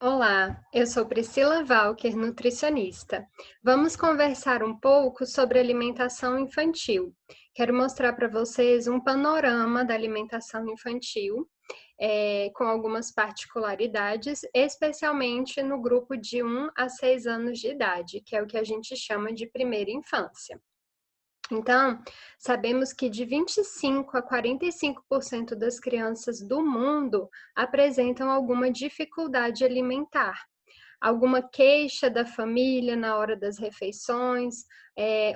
Olá, eu sou Priscila Walker, nutricionista. Vamos conversar um pouco sobre alimentação infantil. Quero mostrar para vocês um panorama da alimentação infantil, com algumas particularidades, especialmente no grupo de 1 a 6 anos de idade, que é o que a gente chama de primeira infância. Então, sabemos que de 25 a 45% das crianças do mundo apresentam alguma dificuldade alimentar. Alguma queixa da família na hora das refeições,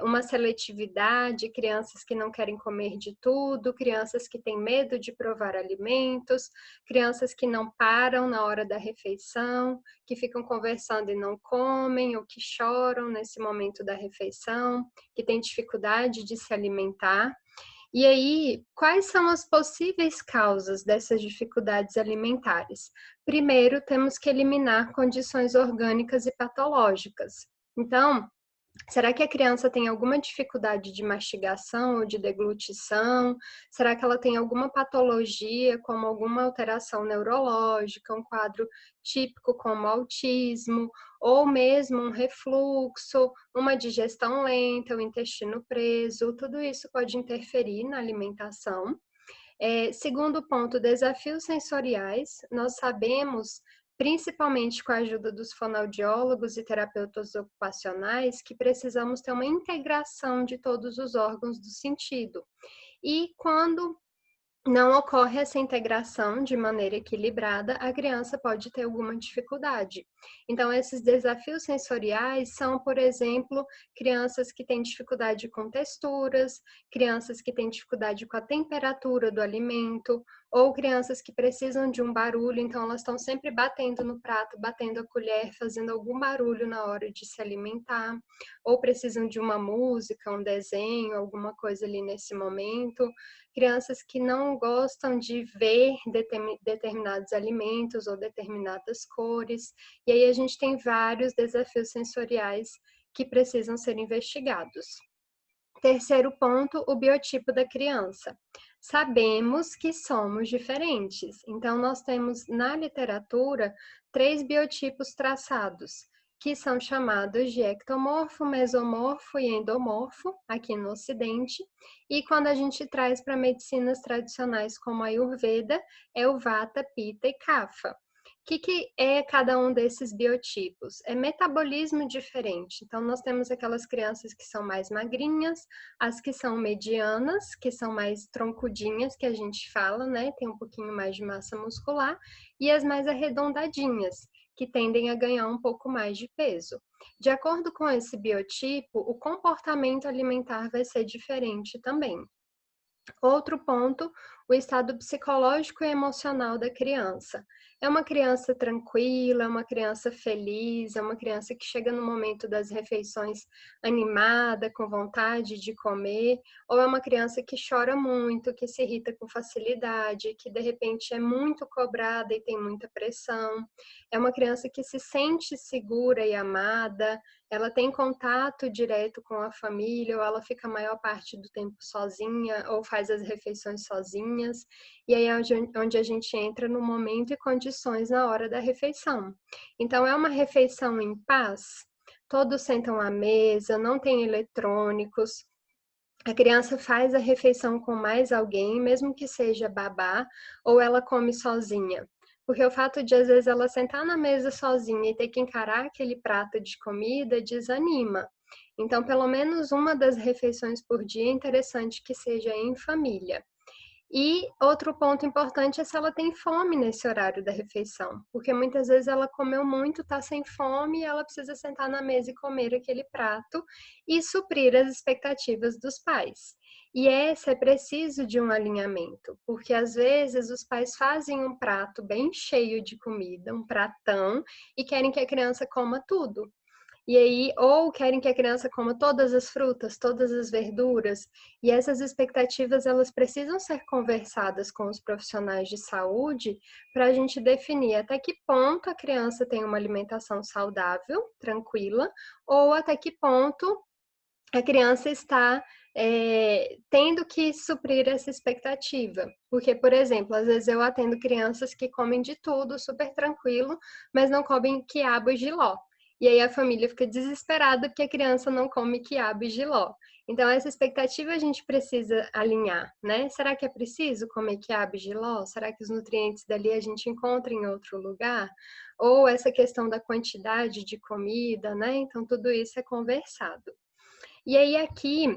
uma seletividade, crianças que não querem comer de tudo, crianças que têm medo de provar alimentos, crianças que não param na hora da refeição, que ficam conversando e não comem, ou que choram nesse momento da refeição, que têm dificuldade de se alimentar. E aí, quais são as possíveis causas dessas dificuldades alimentares? Primeiro, temos que eliminar condições orgânicas e patológicas. Então, será que a criança tem alguma dificuldade de mastigação ou de deglutição? Será que ela tem alguma patologia, como alguma alteração neurológica, um quadro típico como autismo, ou mesmo um refluxo, uma digestão lenta, o intestino preso? Tudo isso pode interferir na alimentação. Segundo ponto, desafios sensoriais. Nós sabemos, principalmente com a ajuda dos fonoaudiólogos e terapeutas ocupacionais, que precisamos ter uma integração de todos os órgãos do sentido. E quando não ocorre essa integração de maneira equilibrada, a criança pode ter alguma dificuldade. Então, esses desafios sensoriais são, por exemplo, crianças que têm dificuldade com texturas, crianças que têm dificuldade com a temperatura do alimento, ou crianças que precisam de um barulho, então elas estão sempre batendo no prato, batendo a colher, fazendo algum barulho na hora de se alimentar, ou precisam de uma música, um desenho, alguma coisa ali nesse momento. Crianças que não gostam de ver determinados alimentos ou determinadas cores. E aí a gente tem vários desafios sensoriais que precisam ser investigados. Terceiro ponto, o biotipo da criança. Sabemos que somos diferentes, então nós temos na literatura 3 biotipos traçados, que são chamados de ectomorfo, mesomorfo e endomorfo, aqui no Ocidente, e quando a gente traz para medicinas tradicionais como a Ayurveda, é o Vata, Pitta e Kapha. O que é cada um desses biotipos? É metabolismo diferente. Então, nós temos aquelas crianças que são mais magrinhas, as que são medianas, que são mais troncudinhas, que a gente fala, né? Tem um pouquinho mais de massa muscular, e as mais arredondadinhas, que tendem a ganhar um pouco mais de peso. De acordo com esse biotipo, o comportamento alimentar vai ser diferente também. Outro ponto, o estado psicológico e emocional da criança. É uma criança tranquila, é uma criança feliz, é uma criança que chega no momento das refeições animada, com vontade de comer, ou é uma criança que chora muito, que se irrita com facilidade, que de repente é muito cobrada e tem muita pressão. É uma criança que se sente segura e amada, ela tem contato direto com a família, ou ela fica a maior parte do tempo sozinha, ou faz as refeições sozinhas, e aí é onde a gente entra no momento e condições na hora da refeição. Então, é uma refeição em paz, todos sentam à mesa, não tem eletrônicos, a criança faz a refeição com mais alguém, mesmo que seja babá, ou ela come sozinha. Porque o fato de, às vezes, ela sentar na mesa sozinha e ter que encarar aquele prato de comida desanima. Então, pelo menos uma das refeições por dia é interessante que seja em família. E outro ponto importante é se ela tem fome nesse horário da refeição, porque muitas vezes ela comeu muito, está sem fome e ela precisa sentar na mesa e comer aquele prato e suprir as expectativas dos pais. E esse é preciso de um alinhamento, porque às vezes os pais fazem um prato bem cheio de comida, um pratão, e querem que a criança coma tudo. E aí, ou querem que a criança coma todas as frutas, todas as verduras, e essas expectativas elas precisam ser conversadas com os profissionais de saúde para a gente definir até que ponto a criança tem uma alimentação saudável, tranquila, ou até que ponto a criança está tendo que suprir essa expectativa. Porque, por exemplo, às vezes eu atendo crianças que comem de tudo, super tranquilo, mas não comem quiabo e jiló. E aí a família fica desesperada porque a criança não come quiabo e jiló. Então, essa expectativa a gente precisa alinhar, né? Será que é preciso comer quiabo e jiló? Será que os nutrientes dali a gente encontra em outro lugar? Ou essa questão da quantidade de comida, né? Então, tudo isso é conversado. E aí, aqui,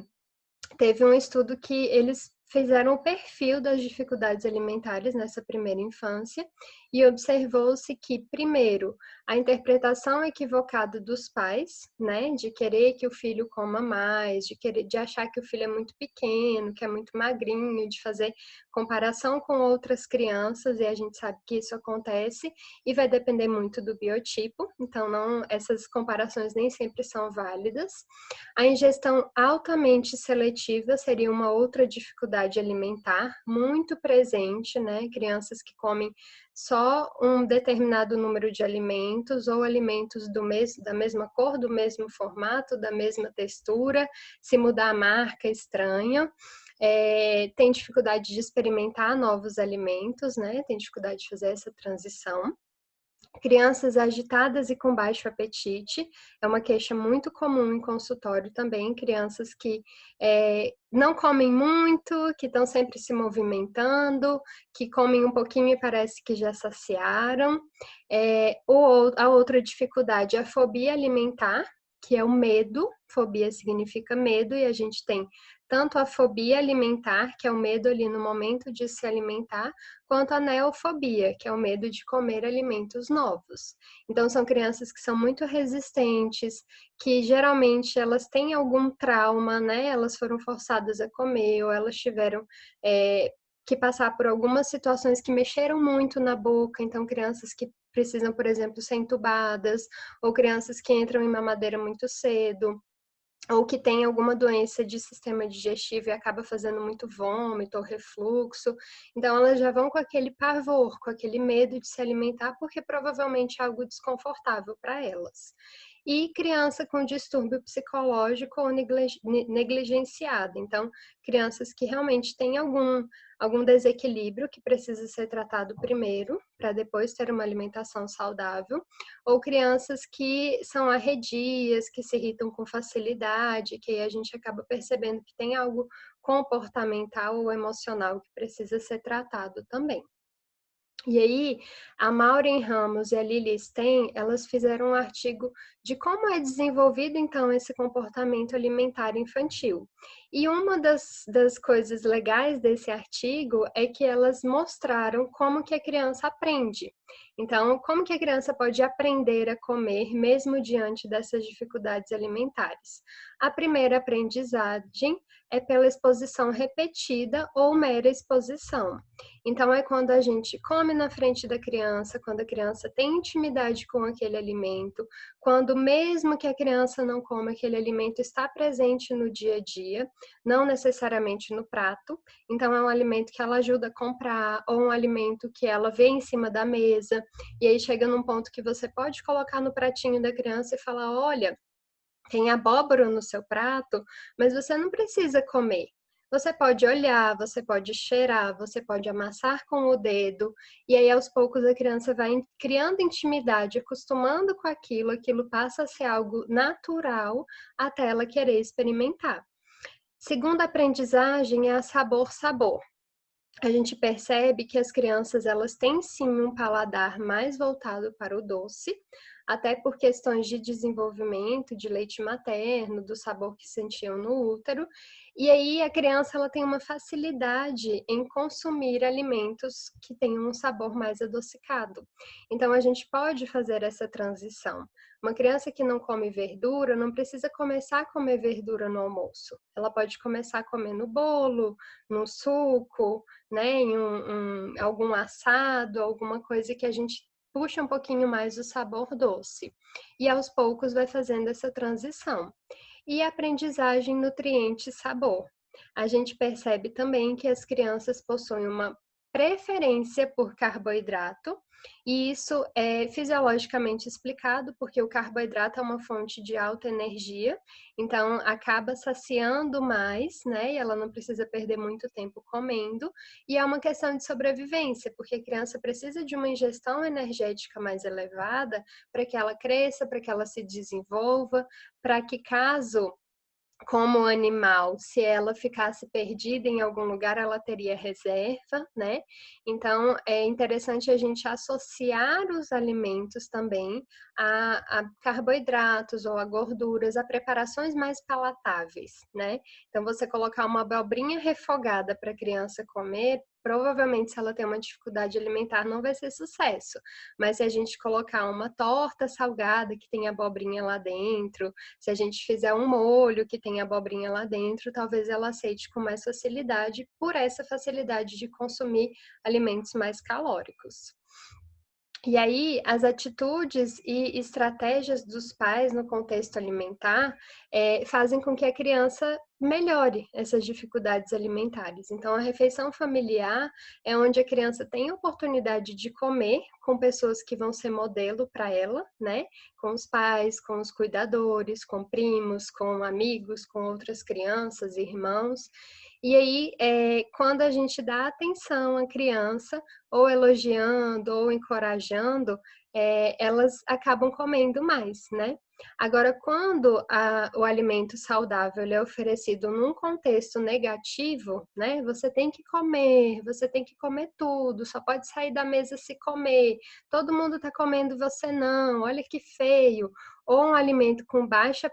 teve um estudo que eles fizeram o perfil das dificuldades alimentares nessa primeira infância e observou-se que, primeiro, a interpretação equivocada dos pais, né, de querer que o filho coma mais, de achar que o filho é muito pequeno, que é muito magrinho, de fazer comparação com outras crianças, e a gente sabe que isso acontece e vai depender muito do biotipo, então não, essas comparações nem sempre são válidas. A ingestão altamente seletiva seria uma outra dificuldade alimentar, muito presente, né? Crianças que comem só um determinado número de alimentos ou alimentos da mesma cor, do mesmo formato, da mesma textura, se mudar a marca, estranha. Tem dificuldade de experimentar novos alimentos, né? Tem dificuldade de fazer essa transição. Crianças agitadas e com baixo apetite, é uma queixa muito comum em consultório também, crianças que não comem muito, que estão sempre se movimentando, que comem um pouquinho e parece que já saciaram. A outra dificuldade é a fobia alimentar, que é o medo, fobia significa medo, e a gente tem tanto a fobia alimentar, que é o medo ali no momento de se alimentar, quanto a neofobia, que é o medo de comer alimentos novos. Então, são crianças que são muito resistentes, que geralmente elas têm algum trauma, né? Elas foram forçadas a comer, ou elas tiveram que passar por algumas situações que mexeram muito na boca, então crianças que precisam, por exemplo, ser entubadas, ou crianças que entram em mamadeira muito cedo, ou que tem alguma doença de sistema digestivo e acaba fazendo muito vômito ou refluxo. Então, elas já vão com aquele pavor, com aquele medo de se alimentar, porque provavelmente é algo desconfortável para elas. E criança com distúrbio psicológico ou negligenciada. Então, crianças que realmente têm algum desequilíbrio que precisa ser tratado primeiro, para depois ter uma alimentação saudável, ou crianças que são arredias, que se irritam com facilidade, que aí a gente acaba percebendo que tem algo comportamental ou emocional que precisa ser tratado também. E aí, a Maureen Ramos e a Lily Steen, elas fizeram um artigo de como é desenvolvido, então, esse comportamento alimentar infantil. E uma das coisas legais desse artigo é que elas mostraram como que a criança aprende. Então, como que a criança pode aprender a comer mesmo diante dessas dificuldades alimentares? A primeira aprendizagem é pela exposição repetida ou mera exposição. Então, é quando a gente come na frente da criança, quando a criança tem intimidade com aquele alimento, quando mesmo que a criança não coma, aquele alimento está presente no dia a dia, não necessariamente no prato. Então, é um alimento que ela ajuda a comprar, ou um alimento que ela vê em cima da mesa, e aí chega num ponto que você pode colocar no pratinho da criança e falar: olha, tem abóbora no seu prato, mas você não precisa comer. Você pode olhar, você pode cheirar, você pode amassar com o dedo, e aí aos poucos a criança vai criando intimidade, acostumando com aquilo, aquilo passa a ser algo natural até ela querer experimentar. Segunda aprendizagem é a sabor-sabor. A gente percebe que as crianças elas têm sim um paladar mais voltado para o doce, até por questões de desenvolvimento, de leite materno, do sabor que sentiam no útero. E aí a criança ela tem uma facilidade em consumir alimentos que tenham um sabor mais adocicado. Então a gente pode fazer essa transição. Uma criança que não come verdura não precisa começar a comer verdura no almoço. Ela pode começar a comer no bolo, no suco, né, em algum assado, alguma coisa que a gente puxa um pouquinho mais o sabor doce. E aos poucos vai fazendo essa transição. E a aprendizagem nutriente-sabor. A gente percebe também que as crianças possuem uma preferência por carboidrato, e isso é fisiologicamente explicado, porque o carboidrato é uma fonte de alta energia, então acaba saciando mais, né? E ela não precisa perder muito tempo comendo, e é uma questão de sobrevivência, porque a criança precisa de uma ingestão energética mais elevada para que ela cresça, para que ela se desenvolva, para que caso como animal, se ela ficasse perdida em algum lugar, ela teria reserva, né? Então, é interessante a gente associar os alimentos também a carboidratos ou a gorduras, a preparações mais palatáveis, né? Então, você colocar uma abobrinha refogada para a criança comer, provavelmente, se ela tem uma dificuldade alimentar, não vai ser sucesso. Mas se a gente colocar uma torta salgada que tem abobrinha lá dentro, se a gente fizer um molho que tem abobrinha lá dentro, talvez ela aceite com mais facilidade por essa facilidade de consumir alimentos mais calóricos. E aí, as atitudes e estratégias dos pais no contexto alimentar fazem com que a criança melhore essas dificuldades alimentares. Então, a refeição familiar é onde a criança tem a oportunidade de comer com pessoas que vão ser modelo para ela, né? Com os pais, com os cuidadores, com primos, com amigos, com outras crianças, irmãos. E aí, quando a gente dá atenção à criança, ou elogiando ou encorajando, elas acabam comendo mais, né? Agora, quando o alimento saudável é oferecido num contexto negativo, né? Você tem que comer tudo, só pode sair da mesa se comer, todo mundo está comendo, você não, olha que feio. Ou um alimento com baixa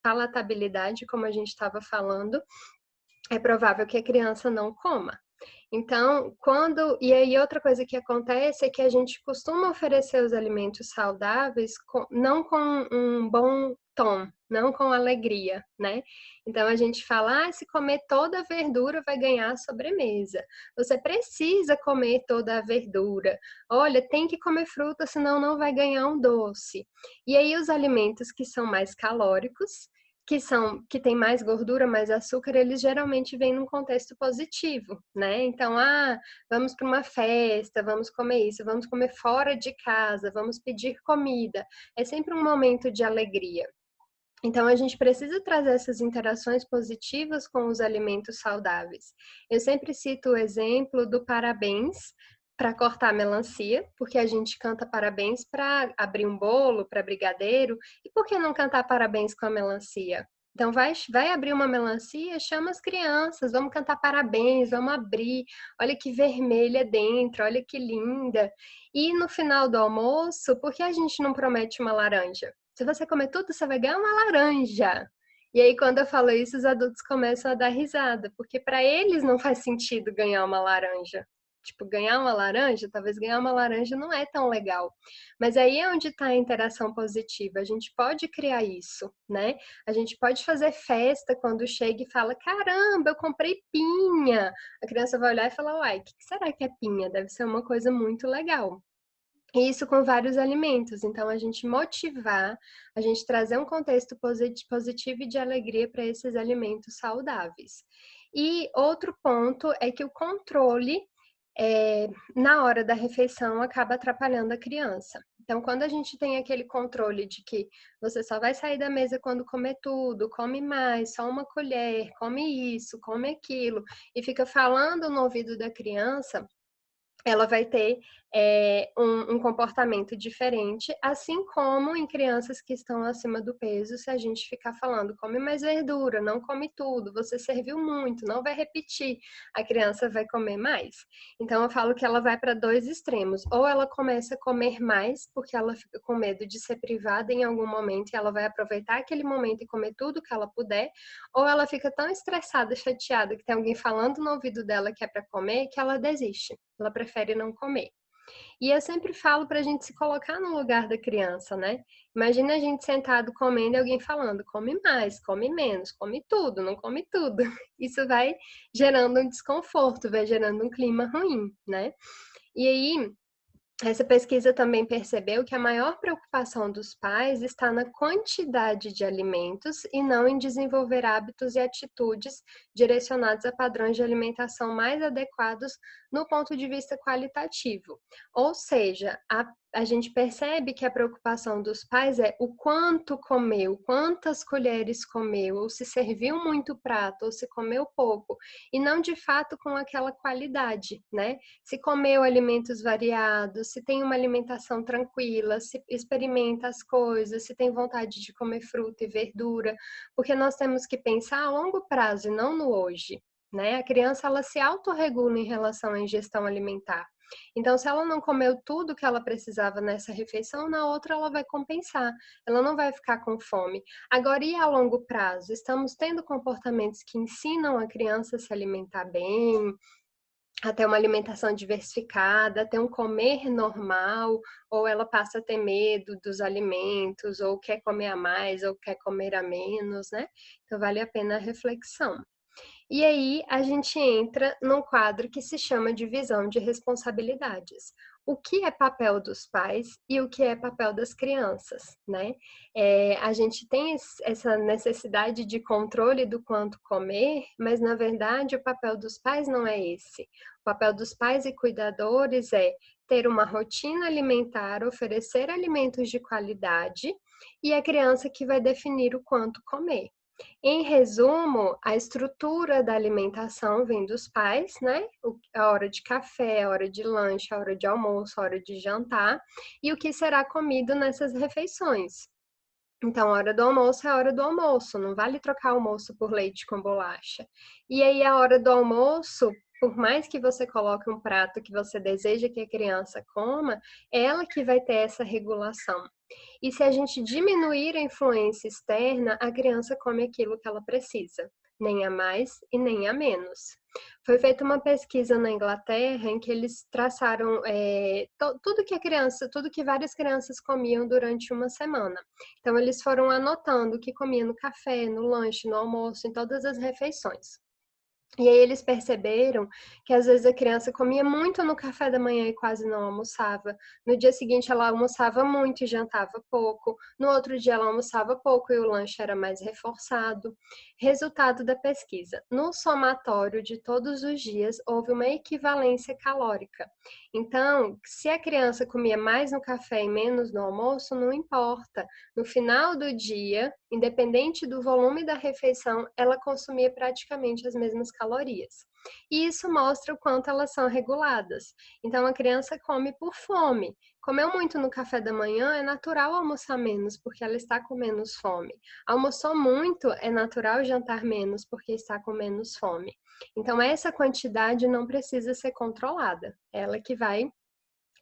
palatabilidade, como a gente estava falando, é provável que a criança não coma. Então, e aí outra coisa que acontece é que a gente costuma oferecer os alimentos saudáveis não com um bom tom, não com alegria, né? Então a gente fala, se comer toda a verdura vai ganhar a sobremesa. Você precisa comer toda a verdura. Olha, tem que comer fruta, senão não vai ganhar um doce. E aí os alimentos que são mais calóricos, que tem mais gordura, mais açúcar, eles geralmente vêm num contexto positivo, né? Então, vamos para uma festa, vamos comer isso, vamos comer fora de casa, vamos pedir comida. É sempre um momento de alegria. Então, a gente precisa trazer essas interações positivas com os alimentos saudáveis. Eu sempre cito o exemplo do parabéns para cortar melancia, porque a gente canta parabéns para abrir um bolo, para brigadeiro, e por que não cantar parabéns com a melancia? Então, vai abrir uma melancia, chama as crianças, vamos cantar parabéns, vamos abrir, olha que vermelha dentro, olha que linda. E no final do almoço, por que a gente não promete uma laranja? Se você comer tudo, você vai ganhar uma laranja. E aí, quando eu falo isso, os adultos começam a dar risada, porque para eles não faz sentido ganhar uma laranja. Tipo, ganhar uma laranja, talvez ganhar uma laranja não é tão legal. Mas aí é onde está a interação positiva. A gente pode criar isso, né? A gente pode fazer festa quando chega e fala: caramba, eu comprei pinha. A criança vai olhar e falar: uai, o que será que é pinha? Deve ser uma coisa muito legal. E isso com vários alimentos. Então, a gente motivar, a gente trazer um contexto positivo e de alegria para esses alimentos saudáveis. E outro ponto é que o controle na hora da refeição acaba atrapalhando a criança. Então, quando a gente tem aquele controle de que você só vai sair da mesa quando comer tudo, come mais, só uma colher, come isso, come aquilo, e fica falando no ouvido da criança, ela vai ter um comportamento diferente, assim como em crianças que estão acima do peso, se a gente ficar falando, come mais verdura, não come tudo, você serviu muito, não vai repetir, a criança vai comer mais. Então, eu falo que ela vai para dois extremos, ou ela começa a comer mais, porque ela fica com medo de ser privada em algum momento, e ela vai aproveitar aquele momento e comer tudo que ela puder, ou ela fica tão estressada, chateada, que tem alguém falando no ouvido dela que é para comer, que ela desiste. Ela prefere não comer. E eu sempre falo para a gente se colocar no lugar da criança, né? Imagina a gente sentado comendo e alguém falando, come mais, come menos, come tudo, não come tudo. Isso vai gerando um desconforto, vai gerando um clima ruim, né? E aí, Essa pesquisa também percebeu que a maior preocupação dos pais está na quantidade de alimentos e não em desenvolver hábitos e atitudes direcionados a padrões de alimentação mais adequados no ponto de vista qualitativo. Ou seja, a gente percebe que a preocupação dos pais é o quanto comeu, quantas colheres comeu, ou se serviu muito prato, ou se comeu pouco, e não de fato com aquela qualidade, né? Se comeu alimentos variados, se tem uma alimentação tranquila, se experimenta as coisas, se tem vontade de comer fruta e verdura, porque nós temos que pensar a longo prazo e não no hoje, né? A criança ela se autorregula em relação à ingestão alimentar. Então, se ela não comeu tudo que ela precisava nessa refeição, na outra ela vai compensar, ela não vai ficar com fome. Agora, e a longo prazo? Estamos tendo comportamentos que ensinam a criança a se alimentar bem, a ter uma alimentação diversificada, a ter um comer normal, ou ela passa a ter medo dos alimentos, ou quer comer a mais, ou quer comer a menos, né? Então, vale a pena a reflexão. E aí a gente entra num quadro que se chama divisão de responsabilidades. O que é papel dos pais e o que é papel das crianças, né? A gente tem essa necessidade de controle do quanto comer, mas na verdade o papel dos pais não é esse. O papel dos pais e cuidadores é ter uma rotina alimentar, oferecer alimentos de qualidade e a criança que vai definir o quanto comer. Em resumo, a estrutura da alimentação vem dos pais, né? A hora de café, a hora de lanche, a hora de almoço, a hora de jantar e o que será comido nessas refeições. Então, a hora do almoço é a hora do almoço, não vale trocar almoço por leite com bolacha. E aí, a hora do almoço, por mais que você coloque um prato que você deseja que a criança coma, é ela que vai ter essa regulação. E se a gente diminuir a influência externa, a criança come aquilo que ela precisa, nem a mais e nem a menos. Foi feita uma pesquisa na Inglaterra em que eles traçaram tudo que a criança, tudo que várias crianças comiam durante uma semana. Então, eles foram anotando o que comia no café, no lanche, no almoço, em todas as refeições. E aí eles perceberam que às vezes a criança comia muito no café da manhã e quase não almoçava. No dia seguinte ela almoçava muito e jantava pouco. No outro dia ela almoçava pouco e o lanche era mais reforçado. Resultado da pesquisa: no somatório de todos os dias houve uma equivalência calórica. Então, se a criança comia mais no café e menos no almoço, não importa. No final do dia, independente do volume da refeição, ela consumia praticamente as mesmas calorias. E isso mostra o quanto elas são reguladas. Então, a criança come por fome. Comeu muito no café da manhã, é natural almoçar menos, porque ela está com menos fome. Almoçou muito, é natural jantar menos, porque está com menos fome. Então, essa quantidade não precisa ser controlada. Ela que vai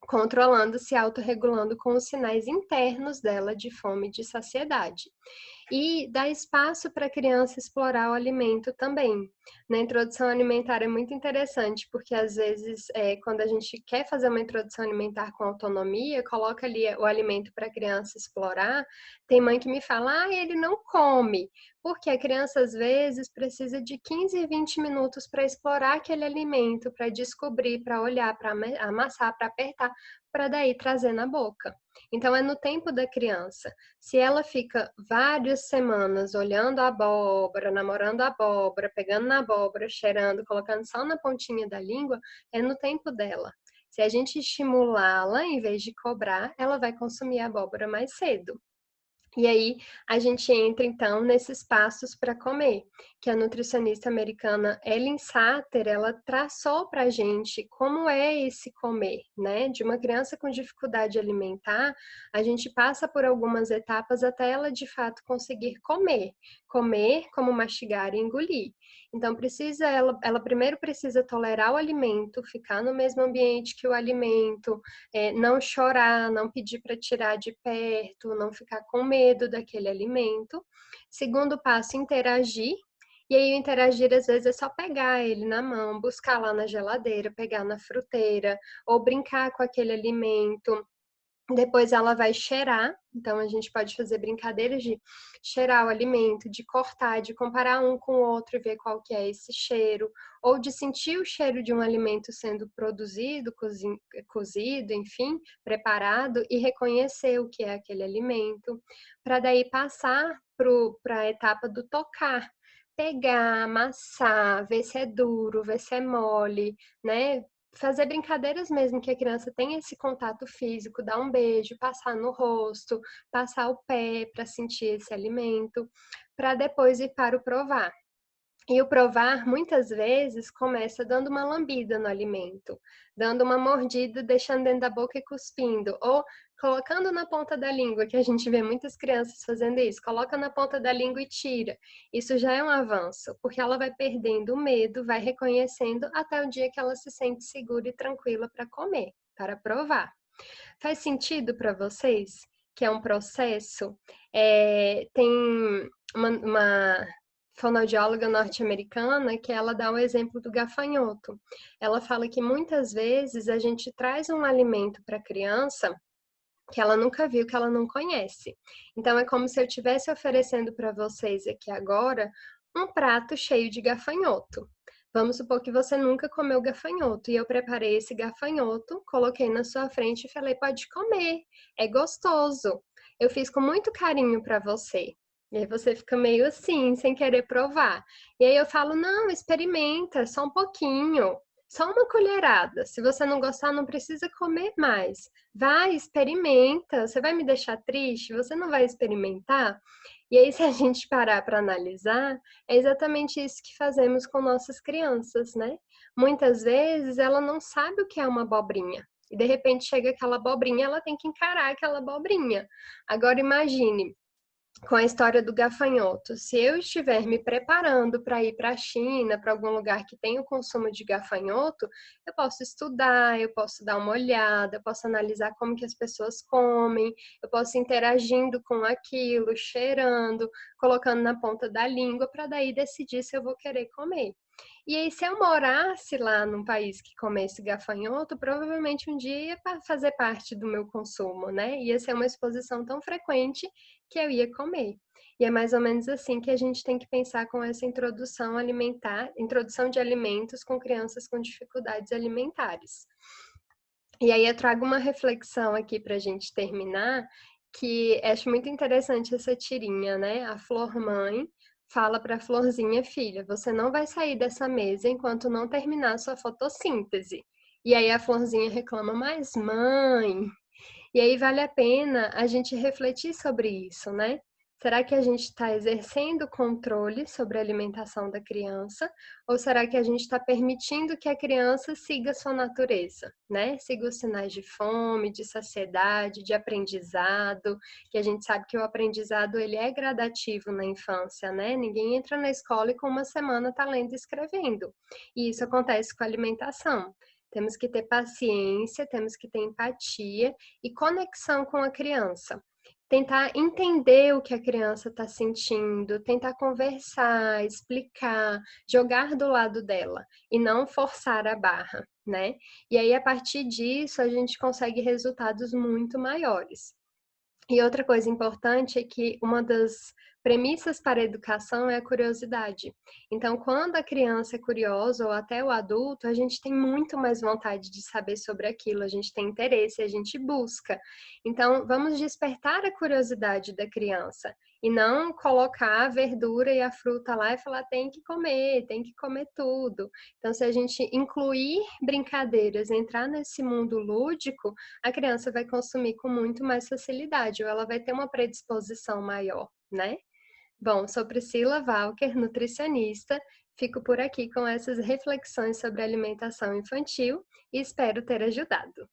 controlando, se autorregulando com os sinais internos dela de fome e de saciedade. E dá espaço para a criança explorar o alimento também. Na introdução alimentar é muito interessante, porque às vezes, quando a gente quer fazer uma introdução alimentar com autonomia, coloca ali o alimento para a criança explorar, tem mãe que me fala, ele não come, porque a criança às vezes precisa de 15, 20 minutos para explorar aquele alimento, para descobrir, para olhar, para amassar, para apertar, para daí trazer na boca. Então é no tempo da criança. Se ela fica várias semanas olhando a abóbora, namorando a abóbora, pegando na abóbora, cheirando, colocando só na pontinha da língua, é no tempo dela. Se a gente estimulá-la, em vez de cobrar, ela vai consumir a abóbora mais cedo. E aí a gente entra então nesses passos para comer, que a nutricionista americana Ellen Satter, ela traçou para a gente como é esse comer, né? De uma criança com dificuldade alimentar, a gente passa por algumas etapas até ela de fato conseguir comer. Comer como mastigar e engolir. Então ela primeiro precisa tolerar o alimento, ficar no mesmo ambiente que o alimento, não chorar, não pedir para tirar de perto, não ficar com medo daquele alimento. Segundo passo, interagir. E aí, o interagir, às vezes, é só pegar ele na mão, buscar lá na geladeira, pegar na fruteira, ou brincar com aquele alimento, Depois ela vai cheirar, então a gente pode fazer brincadeiras de cheirar o alimento, de cortar, de comparar um com o outro e ver qual que é esse cheiro, ou de sentir o cheiro de um alimento sendo produzido, cozido, enfim, preparado e reconhecer o que é aquele alimento, para daí passar para a etapa do tocar, pegar, amassar, ver se é duro, ver se é mole, né? Fazer brincadeiras mesmo que a criança tenha esse contato físico, dar um beijo, passar no rosto, passar o pé para sentir esse alimento, para depois ir para o provar. E o provar, muitas vezes, começa dando uma lambida no alimento, dando uma mordida, deixando dentro da boca e cuspindo, ou colocando na ponta da língua, que a gente vê muitas crianças fazendo isso, coloca na ponta da língua e tira. Isso já é um avanço, porque ela vai perdendo o medo, vai reconhecendo até o dia que ela se sente segura e tranquila para comer, para provar. Faz sentido para vocês que é um processo? Tem uma fonoaudióloga norte-americana que ela dá o exemplo do gafanhoto. Ela fala que muitas vezes a gente traz um alimento para a criança que ela nunca viu, que ela não conhece. Então é como se eu estivesse oferecendo para vocês aqui agora um prato cheio de gafanhoto. Vamos supor que você nunca comeu gafanhoto e eu preparei esse gafanhoto, coloquei na sua frente e falei: pode comer, é gostoso. Eu fiz com muito carinho para você. E aí você fica meio assim, sem querer provar. E aí eu falo: não, experimenta, só um pouquinho, só uma colherada. Se você não gostar, não precisa comer mais. Vai, experimenta. Você vai me deixar triste? Você não vai experimentar? E aí, se a gente parar para analisar, é exatamente isso que fazemos com nossas crianças, né? Muitas vezes ela não sabe o que é uma abobrinha. E de repente chega aquela abobrinha, ela tem que encarar aquela abobrinha. Agora imagine, com a história do gafanhoto. Se eu estiver me preparando para ir para a China, para algum lugar que tem o consumo de gafanhoto, eu posso estudar, eu posso dar uma olhada, eu posso analisar como que as pessoas comem, eu posso ir interagindo com aquilo, cheirando, colocando na ponta da língua, para daí decidir se eu vou querer comer. E aí, se eu morasse lá num país que comesse gafanhoto, provavelmente um dia ia fazer parte do meu consumo, né? Ia ser uma exposição tão frequente que eu ia comer. E é mais ou menos assim que a gente tem que pensar com essa introdução alimentar, introdução de alimentos com crianças com dificuldades alimentares. E aí eu trago uma reflexão aqui para a gente terminar, que acho muito interessante essa tirinha, né? A flor mãe fala para a florzinha: filha, você não vai sair dessa mesa enquanto não terminar sua fotossíntese. E aí a florzinha reclama: mas mãe, e aí vale a pena a gente refletir sobre isso, né? Será que a gente está exercendo controle sobre a alimentação da criança? Ou será que a gente está permitindo que a criança siga sua natureza, né? Siga os sinais de fome, de saciedade, de aprendizado, que a gente sabe que o aprendizado ele é gradativo na infância, né? Ninguém entra na escola e com uma semana está lendo e escrevendo. E isso acontece com a alimentação. Temos que ter paciência, temos que ter empatia e conexão com a criança. Tentar entender o que a criança está sentindo, tentar conversar, explicar, jogar do lado dela e não forçar a barra, né? E aí, a partir disso, a gente consegue resultados muito maiores. E outra coisa importante é que uma das premissas para a educação é a curiosidade. Então, quando a criança é curiosa ou até o adulto, a gente tem muito mais vontade de saber sobre aquilo, a gente tem interesse, a gente busca. Então, vamos despertar a curiosidade da criança e não colocar a verdura e a fruta lá e falar tem que comer tudo. Então, se a gente incluir brincadeiras, entrar nesse mundo lúdico, a criança vai consumir com muito mais facilidade, ou ela vai ter uma predisposição maior, né? Bom, sou Priscila Walker, nutricionista. Fico por aqui com essas reflexões sobre alimentação infantil e espero ter ajudado.